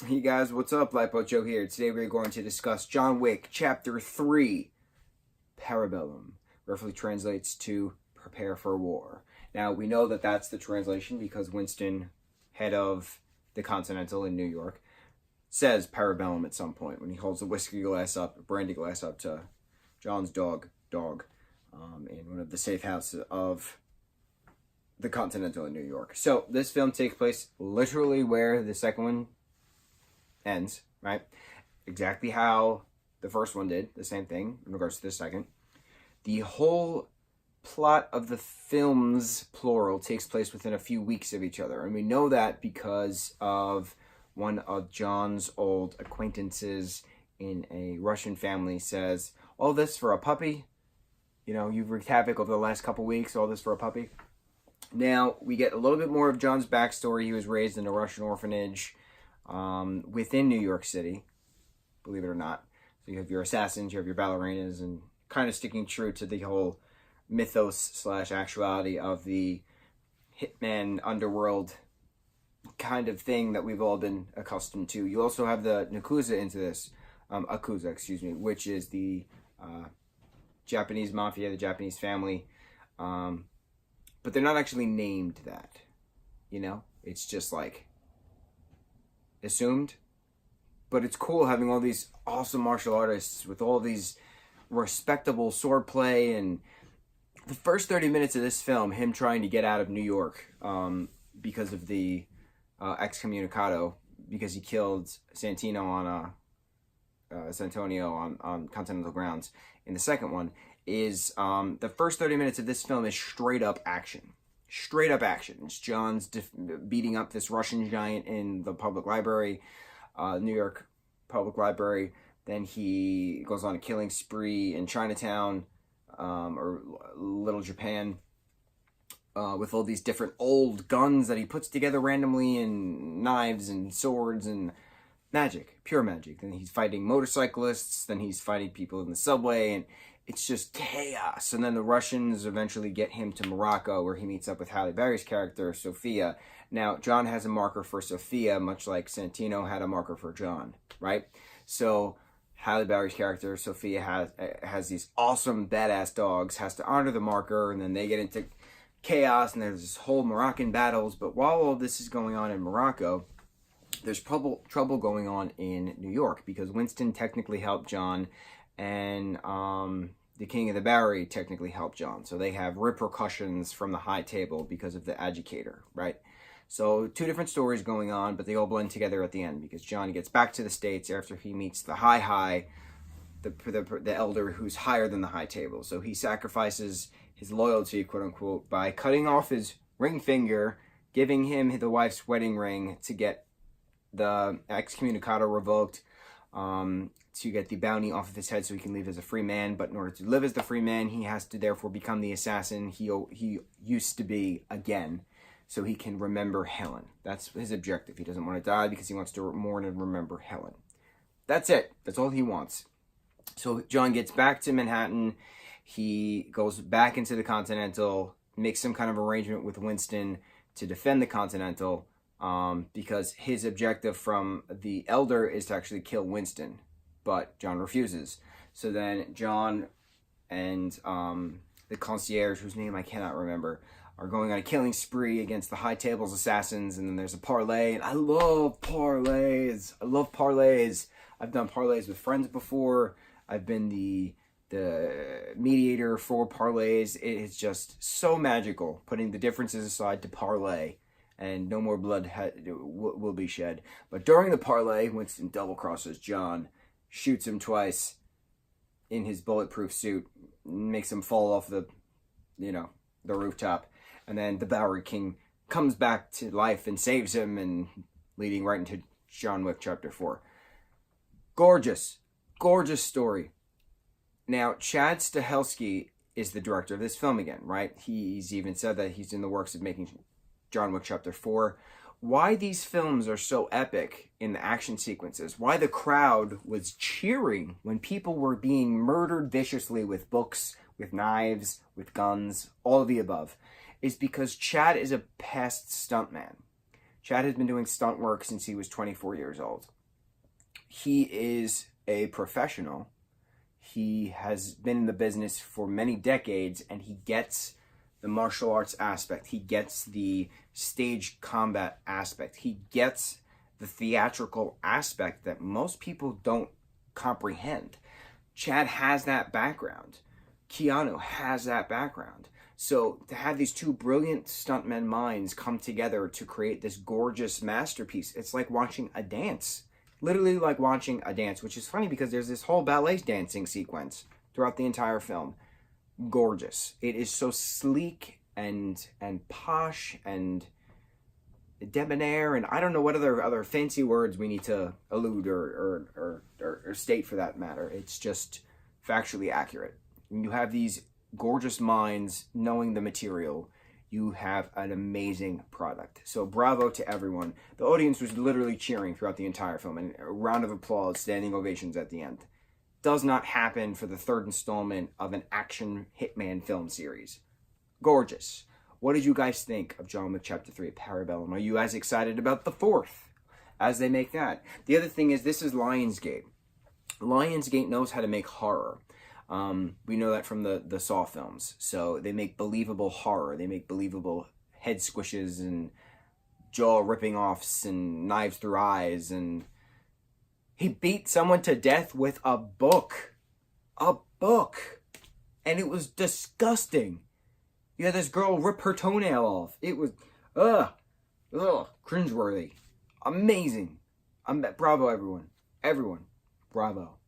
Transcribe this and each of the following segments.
Hey guys, what's up? Lightboltjoe here. Today we're going to discuss John Wick, Chapter 3, Parabellum. Roughly translates to prepare for war. Now, we know that that's the translation because Winston, head of the Continental in New York, says Parabellum at some point when he holds a brandy glass up to John's dog, in one of the safe houses of the Continental in New York. So, this film takes place literally where the second one ends, right? Exactly how the first one did, the same thing in regards to the second. The whole plot of the films, plural, takes place within a few weeks of each other. And we know that because of one of John's old acquaintances in a Russian family says, all this for a puppy? You know, you've wreaked havoc over the last couple weeks, all this for a puppy? Now, we get a little bit more of John's backstory. He was raised in a Russian orphanage within New York City, believe it or not. So you have your assassins, you have your ballerinas, and kind of sticking true to the whole mythos / actuality of the hitman underworld kind of thing that we've all been accustomed to. You also have the Yakuza into this, which is the Japanese mafia, the Japanese family. But they're not actually named that, you know? It's just like assumed. But it's cool having all these awesome martial artists with all these respectable swordplay. And the first 30 minutes of this film, him trying to get out of New York because of the excommunicado, because he killed Santonio on Continental grounds. In the second one is the first 30 minutes of this film is straight up action. Straight up action. It's John's beating up this Russian giant in the public library, New York Public Library. Then he goes on a killing spree in Chinatown, or Little Japan, with all these different old guns that he puts together randomly, and knives and swords and magic, pure magic. Then he's fighting motorcyclists, then he's fighting people in the subway, and it's just chaos. And then the Russians eventually get him to Morocco, where he meets up with Halle Berry's character, Sophia. Now, John has a marker for Sophia, much like Santino had a marker for John, right? So Halle Berry's character, Sophia, has these awesome, badass dogs, has to honor the marker, and then they get into chaos, and there's this whole Moroccan battles. But while all this is going on in Morocco, there's trouble going on in New York, because Winston technically helped John, and the King of the Bowery technically helped John. So they have repercussions from the high table because of the agitator, right? So two different stories going on, but they all blend together at the end, because John gets back to the States after he meets the the elder who's higher than the high table. So he sacrifices his loyalty, quote unquote, by cutting off his ring finger, giving him the wife's wedding ring to get the excommunicado revoked, to get the bounty off of his head so he can live as a free man. But in order to live as the free man, he has to therefore become the assassin he used to be again, so he can remember Helen. That's his objective. He doesn't want to die because he wants to mourn and remember Helen. That's it. That's all he wants. So John gets back to Manhattan. He goes back into the Continental, makes some kind of arrangement with Winston to defend the Continental, because his objective from the elder is to actually kill Winston. But John refuses. So then John and the concierge, whose name I cannot remember, are going on a killing spree against the high table's assassins. And then there's a parlay. And I love parlays. I've done parlays with friends before. I've been the mediator for parlays. It is just so magical, putting the differences aside to parlay. And no more blood will be shed. But during the parlay, Winston double crosses John, shoots him twice in his bulletproof suit, makes him fall off the rooftop. And then the Bowery King comes back to life and saves him, and leading right into John Wick Chapter 4. Gorgeous story. Now, Chad Stahelski is the director of this film again, right? He's even said that he's in the works of making John Wick Chapter 4. Why these films are so epic in the action sequences, why the crowd was cheering when people were being murdered viciously with books, with knives, with guns, all of the above, is because Chad is a past stuntman. Chad has been doing stunt work since he was 24 years old. He is a professional. He has been in the business for many decades, and he gets the martial arts aspect. He gets the stage combat aspect. He gets the theatrical aspect that most people don't comprehend. Chad has that background. Keanu has that background. So to have these two brilliant stuntmen minds come together to create this gorgeous masterpiece, it's like watching a dance. Literally like watching a dance, which is funny because there's this whole ballet dancing sequence throughout the entire film. Gorgeous. It is so sleek and posh and debonair, and I don't know what other fancy words we need to allude or state for that matter. It's just factually accurate. When you have these gorgeous minds knowing the material, you have an amazing product. So bravo to everyone. The audience was literally cheering throughout the entire film, and a round of applause, standing ovations at the end. Does not happen for the third installment of an action hitman film series. Gorgeous. What did you guys think of John Wick Chapter 3 Parabellum? Are you as excited about the fourth as they make that? The other thing is, this is Lionsgate. Lionsgate knows how to make horror. We know that from the Saw films. So they make believable horror. They make believable head squishes and jaw ripping offs and knives through eyes. And he beat someone to death with a book. A book. And it was disgusting. You had this girl rip her toenail off. It was, cringeworthy. Amazing. Bravo, everyone. Everyone. Bravo.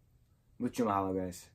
Mucho mahalo, guys.